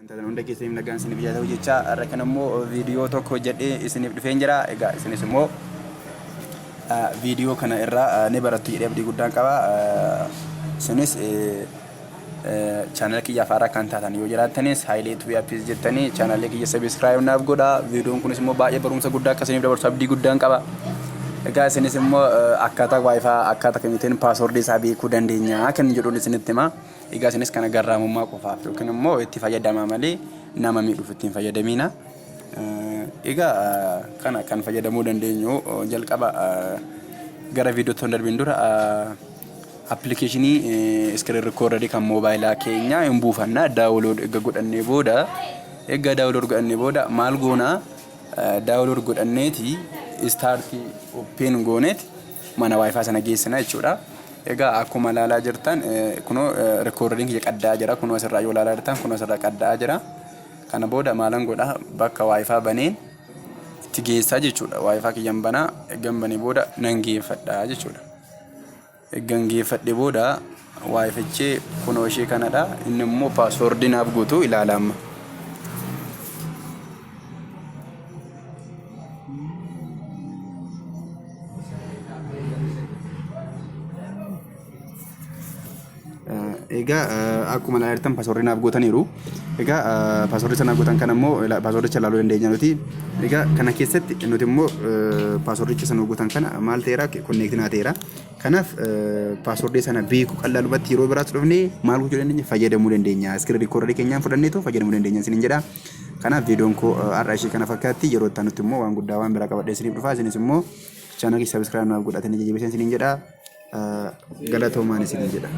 Hunda keessanii nagaan isiniif yaa ta'u jecha irra kan immoo viidiyoo tokko jedhee isiniif dhufeen jira. Egaa isinis immoo viidiyoo kana irraa ni barattu jedhee abdii guddaan qaba. Isinis channel kiyya afaaraa kan taatan yoo jiraattanis Hailee Tuuyaapis jettanii channel kiyya subscribe naaf godhaa. Viidiyoon kunis immoo baay'ee barumsa guddaa akka isiniif dabarsu abdii guddaan qaba. Egaa isinis immoo akkaataa Wi-Fi akkaataa kamiitiin paaswordii isaa beekuu dandeenya kan jedhuun isinitti hima. Egaa isinis kana garraamummaa qofaaf yookiin immoo itti fayyadamaa malee nama miidhuuf ittiin fayyadamina. Egaa kana kan fayyadamuu dandeenyu jalqaba gara viidiyoo darbiin dura appilikeeshinii screen recorder kan moobaayilaa keenya hin buufanna. Daawunlood egaa godhannee booda maal goona daawunlood godhanneeti start open gooneeti mana Wi-Fi sana geessina jechuudha. Egaa akkuma ilaalaa jirtan kunoo recording qaddaa jira. Kunoo asirraa yoo ilaalaa jirtan kunoo asirraa qaddaa jira. Kana booda maalan godha bakka Wi-Fi baneen itti geessaa jechuudha. Wi-Fi kiyyan banaa eeggan banee booda nan geeffadhaa jechuudha. Eeggan geeffadhe booda Wi-Fi kunoo ishee kanadha. Inni immoo paaswordii naaf guutuu ilaala amma. Egaa akkuma ilaaltan paaswordii naaf gootaniiru. Egaa paaswordii sana gootan kana immoo paaswordicha ilaaluu dandeenya nuti. Egaa kana keessatti nuti immoo paaswordicha sana gootan kana maal ta'eera konneektii naa ta'eera. Kanaaf paaswordii sana beeku qal'aalumatti yeroo biraatti dhufnee maal gochuu dandeenya fayyadamuu dandeenya. Screen recorder keenyaan fudhanneetu fayyadamuu dandeenya isiniin jedha. Kanaaf viidiyoon koo har'a ishee kana fakkaatti yeroo itti nuti immoo waan guddaa waan biraa qabadhee isiniif dhufa. Isinis immoo channel kiyya subscribe naaf godhatanii jajjabeessan isiniin jedha. Galatoomaa isiniin jedha.